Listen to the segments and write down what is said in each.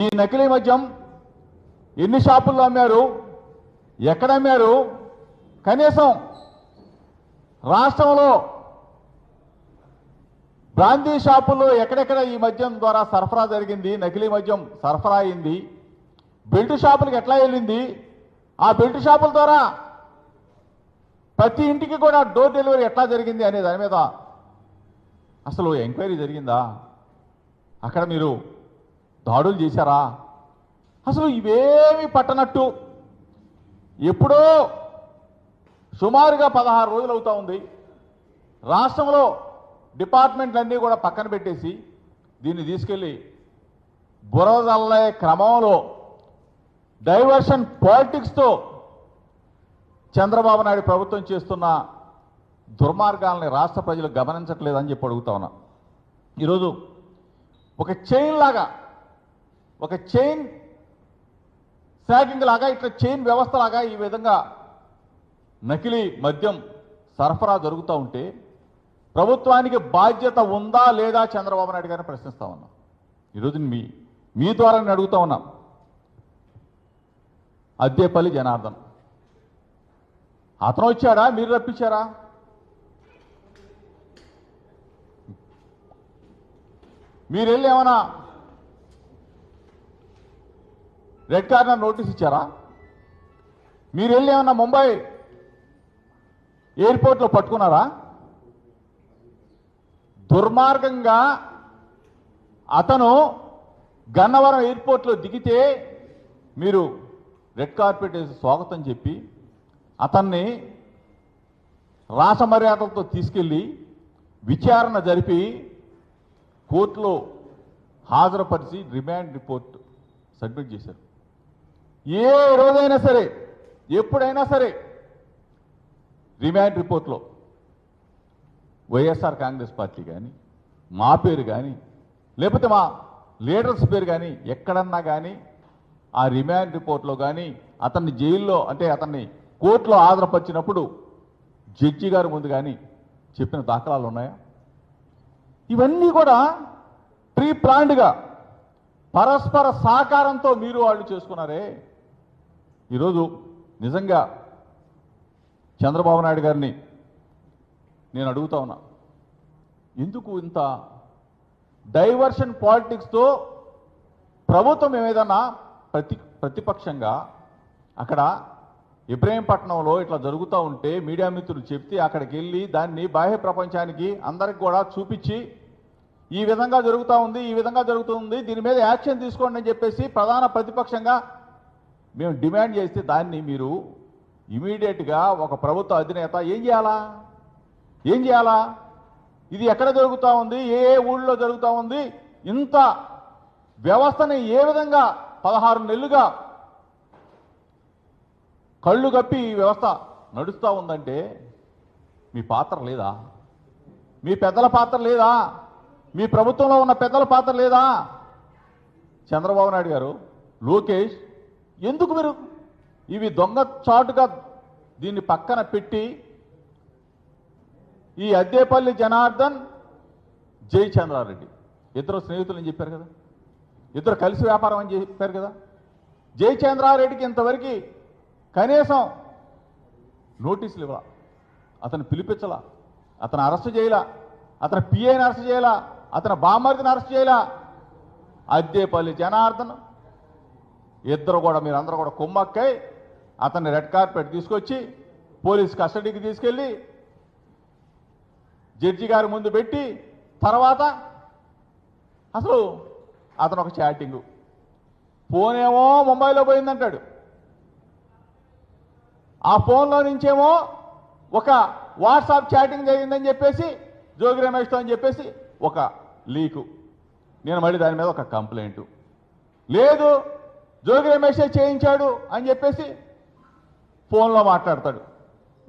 ఈ నకిలీ మద్యం ఎన్ని షాపుల్లో అమ్మారు, ఎక్కడ అమ్మారు, కనీసం రాష్ట్రంలో బ్రాందీ షాపుల్లో ఎక్కడెక్కడ ఈ మద్యం ద్వారా సరఫరా జరిగింది, నకిలీ మద్యం సరఫరా అయింది, బెల్ట్ షాపులకు ఎట్లా వెళ్ళింది, ఆ బెల్ట్ షాపుల ద్వారా ప్రతి ఇంటికి కూడా డోర్ డెలివరీ ఎట్లా జరిగింది అనే దాని మీద అసలు ఎంక్వైరీ జరిగిందా? అక్కడ మీరు దాడులు చేశారా? అసలు ఇవేమీ పట్టనట్టు ఎప్పుడో సుమారుగా 16 రోజులు అవుతా ఉంది. రాష్ట్రంలో డిపార్ట్మెంట్లన్నీ కూడా పక్కన పెట్టేసి దీన్ని తీసుకెళ్ళి బురదల్లే క్రమంలో డైవర్షన్ పాలిటిక్స్తో చంద్రబాబు నాయుడు ప్రభుత్వం చేస్తున్న దుర్మార్గాలని రాష్ట్ర ప్రజలు గమనించట్లేదని చెప్పి అడుగుతా ఉన్నా. ఈరోజు ఒక చైన్ లాగా, ఒక చైన్ స్నాకింగ్ లాగా, ఇట్లా చైన్ వ్యవస్థ లాగా ఈ విధంగా నకిలీ మద్యం సరఫరా జరుగుతూ ఉంటే ప్రభుత్వానికి బాధ్యత ఉందా లేదా చంద్రబాబు నాయుడు గారిని ప్రశ్నిస్తా ఉన్నా. ఈరోజు మీ ద్వారా నేను అడుగుతా ఉన్నా. అద్దేపల్లి జనార్దన్ అతను వచ్చాడా, మీరు రప్పించారా? మీరు వెళ్ళి ఏమైనా రెడ్ కార్నర్ నోటీస్ ఇచ్చారా? మీరు వెళ్ళి ఏమన్నా ముంబై ఎయిర్పోర్ట్లో పట్టుకున్నారా? దుర్మార్గంగా అతను గన్నవరం ఎయిర్పోర్ట్లో దిగితే మీరు రెడ్ కార్పెట్ వేసి స్వాగతం చెప్పి అతన్ని రాసమర్యాదలతో తీసుకెళ్ళి విచారణ జరిపి కోర్టులో హాజరుపరిచి రిమాండ్ రిపోర్ట్ సబ్మిట్ చేశారు. ఏ రోజైనా సరే, ఎప్పుడైనా సరే రిమాండ్ రిపోర్ట్లో వైఎస్ఆర్ కాంగ్రెస్ పార్టీ కానీ, మా పేరు కానీ, లేకపోతే మా లీడర్స్ పేరు కానీ ఎక్కడన్నా కానీ ఆ రిమాండ్ రిపోర్ట్లో కానీ అతన్ని జైల్లో అంటే అతన్ని కోర్టులో హాజరుపరిచినప్పుడు జడ్జి గారి ముందు కానీ చెప్పిన దాఖలాలు ఉన్నాయా? ఇవన్నీ కూడా ప్రీ ప్లాన్డ్గా పరస్పర సహకారంతో మీరు వాళ్ళు చేసుకున్నారే. ఈరోజు నిజంగా చంద్రబాబు నాయుడు గారిని నేను అడుగుతా ఉన్నా, ఎందుకు ఇంత డైవర్షన్ పాలిటిక్స్తో ప్రభుత్వం ఏదైనా ప్రతిపక్షంగా అక్కడ ఇబ్రహీంపట్నంలో ఇట్లా జరుగుతూ ఉంటే మీడియా మిత్రులు చెప్తే అక్కడికి వెళ్ళి దాన్ని బాహ్య ప్రపంచానికి అందరికి కూడా చూపించి ఈ విధంగా జరుగుతూ ఉంది, ఈ విధంగా జరుగుతుంది, దీని మీద యాక్షన్ తీసుకోండి అని చెప్పేసి ప్రధాన ప్రతిపక్షంగా మేము డిమాండ్ చేస్తే దాన్ని మీరు ఇమీడియట్గా ఒక ప్రభుత్వ అధినేత ఏం చేయాలా? ఇది ఎక్కడ జరుగుతూ ఉంది, ఏ ఊళ్ళో జరుగుతూ ఉంది, ఇంత వ్యవస్థని ఏ విధంగా 16 నెలలుగా కళ్ళు కప్పి ఈ వ్యవస్థ నడుస్తూ ఉందంటే మీ పాత్ర లేదా? మీ పెద్దల పాత్ర లేదా? మీ ప్రభుత్వంలో ఉన్న పెద్దల పాత్ర లేదా? చంద్రబాబు నాయుడు గారు, లోకేష్, ఎందుకు మీరు ఇవి దొంగ చాటుగా దీన్ని పక్కన పెట్టి ఈ అద్దేపల్లి జనార్దన్, జై చంద్రారెడ్డి ఇద్దరు స్నేహితులు అని చెప్పారు కదా, ఇద్దరు కలిసి వ్యాపారం అని చెప్పారు కదా, జై చంద్రారెడ్డికి ఇంతవరకు కనీసం నోటీసులు ఇవ్వాల, అతను పిలిపించాల, అతను అరెస్ట్ చేయాల, అతను పిఐని అరెస్ట్ చేయాల, అతను బామర్దిని అరెస్ట్ చేయాల. అద్దేపల్లి జనార్దన్ ఇద్దరు కూడా మీరందరూ కూడా కుమ్మక్కై అతన్ని రెడ్ కార్పెట్ తీసుకొచ్చి పోలీస్ కస్టడీకి తీసుకెళ్ళి జడ్జి గారి ముందు పెట్టి తర్వాత అసలు అతను ఒక చాటింగు, ఫోన్ ఏమో ముంబైలో పోయిందంటాడు, ఆ ఫోన్లో నుంచేమో ఒక వాట్సాప్ చాటింగ్ జరిగిందని చెప్పేసి జోగి రమేష్తో అని చెప్పేసి ఒక లీకు, నేను మళ్ళీ దాని మీద ఒక కంప్లైంట్, లేదు జోగి రమేషే చేయించాడు అని చెప్పేసి ఫోన్లో మాట్లాడతాడు,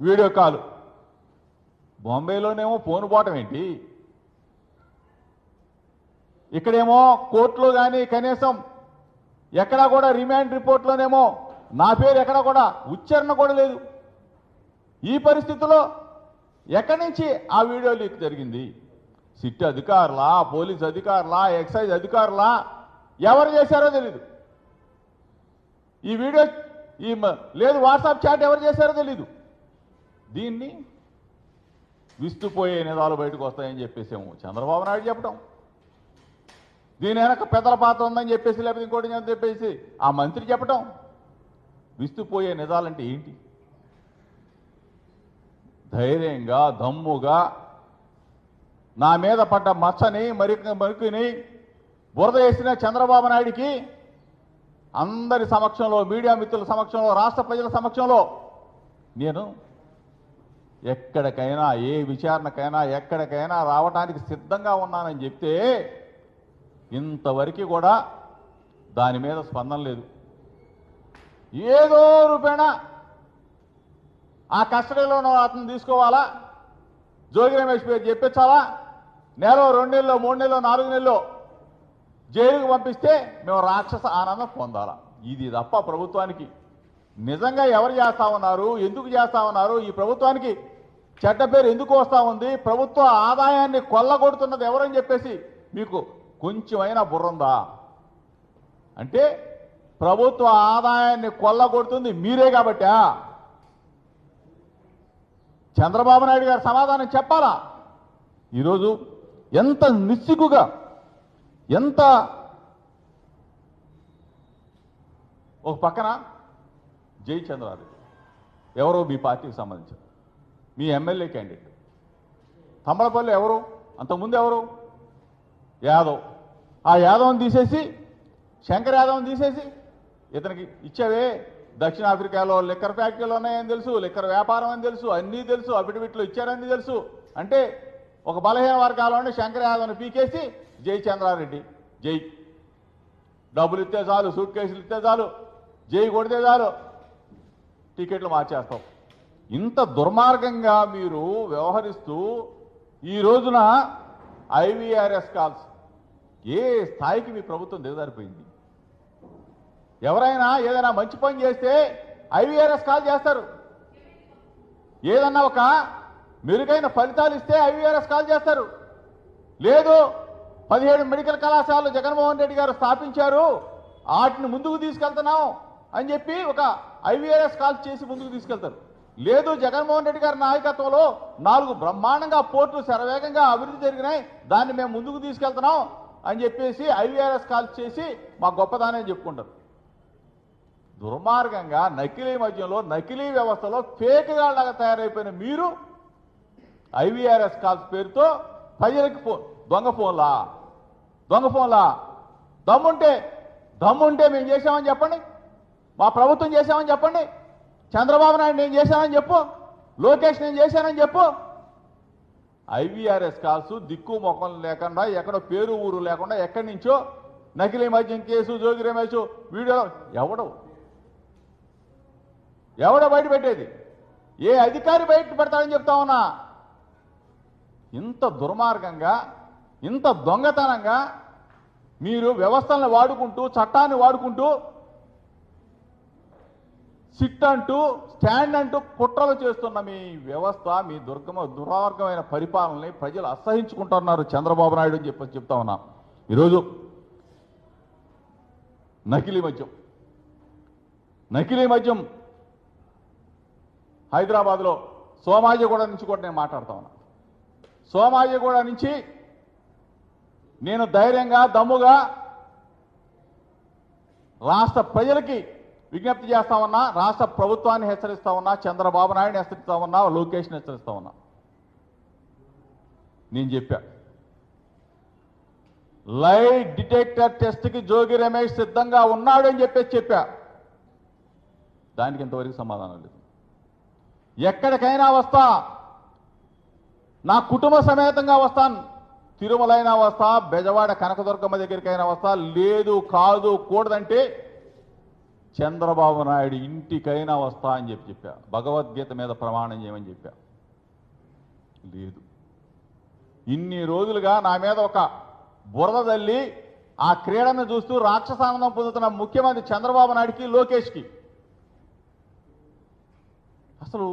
వీడియో కాల్. బాంబేలోనేమో ఫోన్ పోవటం ఏంటి, ఇక్కడేమో కోర్టులో కానీ కనీసం ఎక్కడా కూడా రిమాండ్ రిపోర్ట్లోనేమో నా పేరు ఎక్కడా కూడా ఉచ్చారణ కూడా లేదు. ఈ పరిస్థితుల్లో ఎక్కడి నుంచి ఆ వీడియో లీక్ జరిగింది? సిట్ అధికారులా, పోలీస్ అధికారులా, ఎక్సైజ్ అధికారులా, ఎవరు చేశారో తెలీదు. ఈ వీడియో లేదు వాట్సాప్ చాట్ ఎవరు చేశారో తెలీదు. దీన్ని విస్తుపోయే నిజాలు బయటకు వస్తాయని చెప్పేసేమో చంద్రబాబు నాయుడు చెప్పడం, దీని వెనక పెద్దల పాత్ర ఉందని చెప్పేసి లేకపోతే ఇంకోటి అని చెప్పేసి ఆ మంత్రి చెప్పటం. విస్తుపోయే నిజాలంటే ఏంటి? ధైర్యంగా దమ్ముగా నా మీద పడ్డ మచ్చని మరికిని బురద వేసిన చంద్రబాబు నాయుడికి అందరి సమక్షంలో, మీడియా మిత్రుల సమక్షంలో, రాష్ట్ర ప్రజల సమక్షంలో నేను ఎక్కడికైనా ఏ విచారణకైనా ఎక్కడికైనా రావడానికి సిద్ధంగా ఉన్నానని చెప్తే ఇంతవరకు కూడా దాని మీద స్పందన లేదు. ఏదో రూపేణ ఆ కస్టడీలో అతను తీసుకోవాలా, జోగి రమేష్ పేరు చెప్పించాలా, నెలలో 2 నెలలో 3 నెలలో 4 నెలలో జైలుకు పంపిస్తే మేము రాక్షస ఆనందం పొందాలా. ఇది తప్ప ప్రభుత్వానికి నిజంగా ఎవరు చేస్తా ఉన్నారు, ఎందుకు చేస్తా ఉన్నారు, ఈ ప్రభుత్వానికి చెడ్డ పేరు ఎందుకు వస్తూ ఉంది, ప్రభుత్వ ఆదాయాన్ని కొల్లగొడుతున్నది ఎవరని చెప్పేసి మీకు కొంచెమైనా బుర్రందా? అంటే ప్రభుత్వ ఆదాయాన్ని కొల్లగొడుతుంది మీరే కాబట్టా చంద్రబాబు నాయుడు గారు సమాధానం చెప్పాలా? ఈరోజు ఎంత నిస్సిగ్గుగా, ఎంత ఒక పక్కన జయచంద్రారెడ్డి ఎవరో మీ పార్టీకి సంబంధించిన మీ ఎమ్మెల్యే క్యాండిడేట్, తమ్మలపల్లి ఎవరు, అంతకుముందు ఎవరు, యాదవ్. ఆ యాదవ్ని తీసేసి శంకర్ యాదవ్ని తీసేసి ఇతనికి ఇచ్చావే. దక్షిణాఫ్రికాలో లిక్కర్ ఫ్యాక్టరీలు ఉన్నాయని తెలుసు, లిక్కర్ వ్యాపారం అని తెలుసు, అన్నీ తెలుసు, అఫిడవిట్లు ఇచ్చారని తెలుసు. అంటే ఒక బలహీన వర్గాల్లోనే శంకర్ యాదవ్ని పీకేసి జయచంద్రారెడ్డి జై, డబ్బులు ఇస్తే చాలు, సూట్ కేసులు ఇస్తే చాలు, జై కొడితే చాలు, టికెట్లు మార్చేస్తాం. ఇంత దుర్మార్గంగా మీరు వ్యవహరిస్తూ ఈ రోజున ఐవీఆర్ఎస్ కాల్స్ ఏ స్థాయికి మీ ప్రభుత్వం దిగజారిపోయింది. ఎవరైనా ఏదైనా మంచి పని చేస్తే ఐవీఆర్ఎస్ కాల్ చేస్తారు, ఏదన్నా ఒక మెరుగైన ఫలితాలు ఇస్తే ఐవీఆర్ఎస్ కాల్ చేస్తారు. లేదు 17 మెడికల్ కళాశాలలు జగన్మోహన్ రెడ్డి గారు స్థాపించారు, వాటిని ముందుకు తీసుకెళ్తున్నాం అని చెప్పి ఒక ఐవీఆర్ఎస్ కాల్ చేసి ముందుకు తీసుకెళ్తారు. లేదు జగన్మోహన్ రెడ్డి గారి నాయకత్వంలో 4 బ్రహ్మాండంగా పోర్టులు శరవేగంగా అభివృద్ధి జరిగినాయి, దాన్ని మేము ముందుకు తీసుకెళ్తున్నాం అని చెప్పేసి ఐవీఆర్ఎస్ కాల్ చేసి మా గొప్పదానని చెప్పుకుంటారు. దుర్మార్గంగా నకిలీ మద్యంలో, నకిలీ వ్యవస్థలో ఫేక్గాళ్ళగా తయారైపోయిన మీరు ఐవీఆర్ఎస్ కాల్స్ పేరుతో ప్రజలకి దొంగ ఫోన్లా దమ్ముంటే మేము చేశామని చెప్పండి, మా ప్రభుత్వం చేశామని చెప్పండి, చంద్రబాబు నాయుడు నేను చేశానని చెప్పు, లోకేష్ నేను చేశానని చెప్పు. ఐవీఆర్ఎస్ కాల్స్ దిక్కు మొక్కలు లేకుండా, ఎక్కడో పేరు ఊరు లేకుండా, ఎక్కడి నుంచో నకిలీ మద్యం కేసు, జోగి రమేష్ వీడియోలో ఎవడో బయట పెట్టేది, ఏ అధికారి బయట పెడతాడని చెప్తా ఉన్నా. ఇంత దుర్మార్గంగా, ఇంత దొంగతనంగా మీరు వ్యవస్థలను వాడుకుంటూ, చట్టాన్ని వాడుకుంటూ, సిట్ అంటూ, స్టాండ్ అంటూ కుట్రలు చేస్తున్న మీ వ్యవస్థ, మీ దుర్మార్గమైన పరిపాలనని ప్రజలు అసహించుకుంటున్నారు చంద్రబాబు నాయుడు అని చెప్పి చెప్తా ఉన్నా. ఈరోజు నకిలీ మద్యం హైదరాబాద్లో సోమాజిగూడ నుంచి కూడా నేను మాట్లాడుతా ఉన్నా. సోమాజిగూడ నుంచి నేను ధైర్యంగా, దమ్ముగా రాష్ట్ర ప్రజలకి విజ్ఞప్తి చేస్తా ఉన్నా, రాష్ట్ర ప్రభుత్వాన్ని హెచ్చరిస్తా ఉన్నా, చంద్రబాబు నాయుడిని హెచ్చరిస్తా ఉన్నా, లోకేష్ని హెచ్చరిస్తా ఉన్నా. నేను చెప్పా, లై డిటెక్టర్ టెస్ట్కి జోగి రమేష్ సిద్ధంగా ఉన్నాడు అని చెప్పా. దానికి ఇంతవరకు సమాధానం లేదు. ఎక్కడికైనా వస్తా, నా కుటుంబ సమేతంగా వస్తాను, తిరుమలైనా వస్తా, బెజవాడ కనకదుర్గమ్మ దగ్గరికైనా వస్తా, లేదు కాదు కూడదంటే చంద్రబాబు నాయుడు ఇంటికైనా వస్తా అని చెప్పా. భగవద్గీత మీద ప్రమాణం చేయమని చెప్పా. లేదు, ఇన్ని రోజులుగా నా మీద ఒక బురద తల్లి ఆ క్రీడను చూస్తూ రాక్షసానందం పొందుతున్న ముఖ్యమంత్రి చంద్రబాబు నాయుడికి, లోకేష్కి అసలు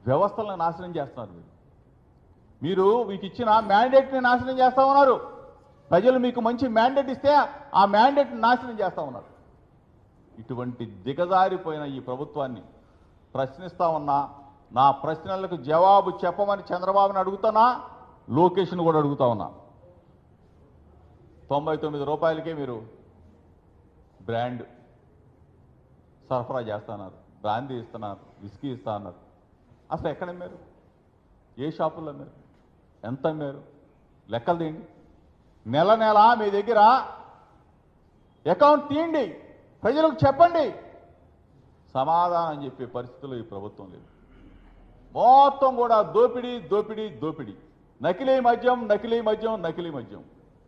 వ్యవస్థలను నాశనం చేస్తున్నారు. మీరు మీకు ఇచ్చిన మ్యాండేట్ని నాశనం చేస్తా ఉన్నారు. ప్రజలు మీకు మంచి మ్యాండేట్ ఇస్తే ఆ మ్యాండేట్ నాశనం చేస్తా ఉన్నారు. ఇటువంటి దిగజారిపోయిన ఈ ప్రభుత్వాన్ని ప్రశ్నిస్తా ఉన్నా, నా ప్రశ్నలకు జవాబు చెప్పమని చంద్రబాబుని అడుగుతున్నా, లోకేష్ను కూడా అడుగుతా ఉన్నా. 99 రూపాయలకే మీరు బ్రాండ్ సరఫరా చేస్తున్నారు, బ్రాందీ ఇస్తున్నారు, విస్కీ ఇస్తా అన్నారు. అసలు ఎక్కడ అమ్మారు? ఏ షాపుల్లో అమ్మారు? ఎంత అమ్మారు? లెక్కలు తీయండి. నెల నెల మీ దగ్గర అకౌంట్ తీయండి, ప్రజలకు చెప్పండి. సమాధానం చెప్పే పరిస్థితుల్లో ఈ ప్రభుత్వం లేదు. మొత్తం కూడా దోపిడీ దోపిడీ దోపిడీ. నకిలీ మద్యం నకిలీ మద్యం నకిలీ మద్యం.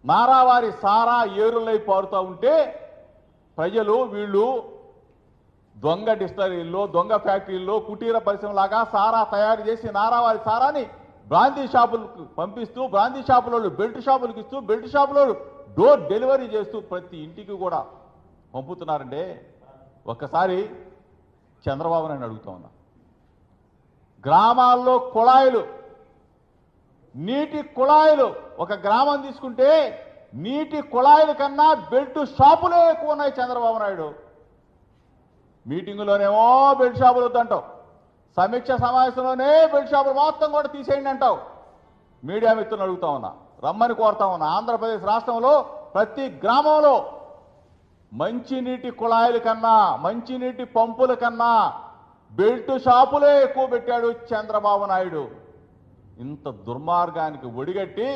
నారావారి సారా ఏరులై పారుతూ ఉంటే ప్రజలు వీళ్ళు దొంగ డిస్టరీల్లో, దొంగ ఫ్యాక్టరీల్లో, కుటీర పరిశ్రమలాగా సారా తయారు చేసి నారావారి సారాని బ్రాందీ షాపులకు పంపిస్తూ, బ్రాందీ షాపులలో బెల్ట్ షాపులకు ఇస్తూ, బెల్ట్ షాపులో డోర్ డెలివరీ చేస్తూ ప్రతి ఇంటికి కూడా పంపుతున్నారంటే ఒక్కసారి చంద్రబాబు నాయుడు అడుగుతా ఉన్నా. గ్రామాల్లో కుళాయిలు, నీటి కుళాయిలు, ఒక గ్రామం తీసుకుంటే నీటి కుళాయిల కన్నా బెల్ట్ షాపులే ఎక్కువ ఉన్నాయి చంద్రబాబు నాయుడు. మీటింగులోనేమో బెల్ట్ షాపులు వద్దంటావు, సమీక్ష సమావేశంలోనే బెల్ట్ షాపులు మొత్తం కూడా తీసేయండి అంటావు. మీడియా మిత్రులను అడుగుతా ఉన్నా, రమ్మని కోరుతా ఉన్నా. ఆంధ్రప్రదేశ్ రాష్ట్రంలో ప్రతి గ్రామంలో మంచినీటి కుళాయిల కన్నా, మంచినీటి పంపుల కన్నా బెల్ట్ షాపులే ఎక్కువ పెట్టాడు చంద్రబాబు నాయుడు. ఇంత దుర్మార్గానికి ఒడిగట్టి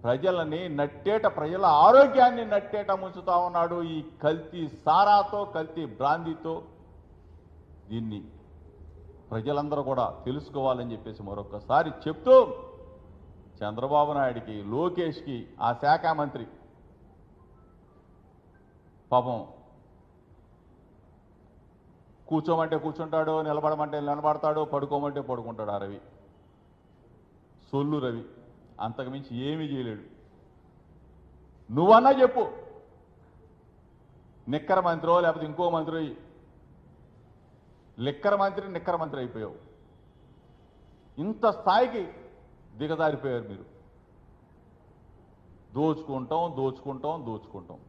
ప్రజలని నట్టేట, ప్రజల ఆరోగ్యాన్ని నట్టేట ముంచుతా ఉన్నాడు ఈ కల్తీ సారాతో, కల్తీ బ్రాందీతో. దీన్ని ప్రజలందరూ కూడా తెలుసుకోవాలని చెప్పేసి మరొకసారి చెప్తూ, చంద్రబాబు నాయుడికి, లోకేష్కి, ఆ శాఖ మంత్రి పాపం కూర్చోమంటే కూర్చుంటాడు, నిలబడమంటే నిలబడతాడు, పడుకోమంటే పడుకుంటాడు. ఆ రవి, సొల్లు రవి, అంతకుమించి ఏమీ చేయలేడు. నువ్వన్నా చెప్పు, నిక్కర మంత్రో లేకపోతే ఇంకో మంత్రి, నిక్కర మంత్రి అయిపోయావు. ఇంత స్థాయికి దిగజారిపోయారు మీరు. దోచుకుంటాం.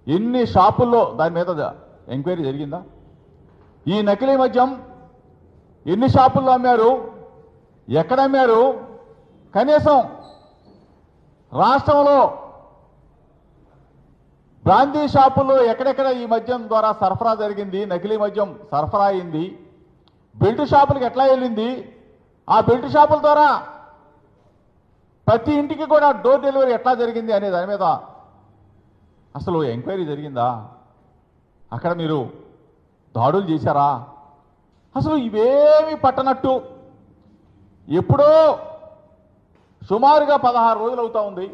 ఎన్ని షాపుల్లో దాని మీద ఎంక్వైరీ జరిగిందా? ఈ నకిలీ మద్యం ఎన్ని షాపుల్లో అమ్మారు, ఎక్కడ అమ్మారు? కనీసం రాష్ట్రంలో బ్రాందీ షాపుల్లో ఎక్కడెక్కడ ఈ మద్యం ద్వారా సరఫరా జరిగింది, నకిలీ మద్యం సరఫరా అయింది, బెల్ట్ షాపులకు ఎట్లా వెళ్ళింది, ఆ బెల్ట్ షాపుల ద్వారా ప్రతి ఇంటికి కూడా డోర్ డెలివరీ ఎట్లా జరిగింది అనే దాని మీద అసలు ఎంక్వైరీ జరిగిందా? అక్కడ మీరు దాడులు చేశారా? అసలు ఇవేమీ పట్టనట్టు ఎప్పుడో సుమారుగా 16 రోజులు అవుతా ఉంది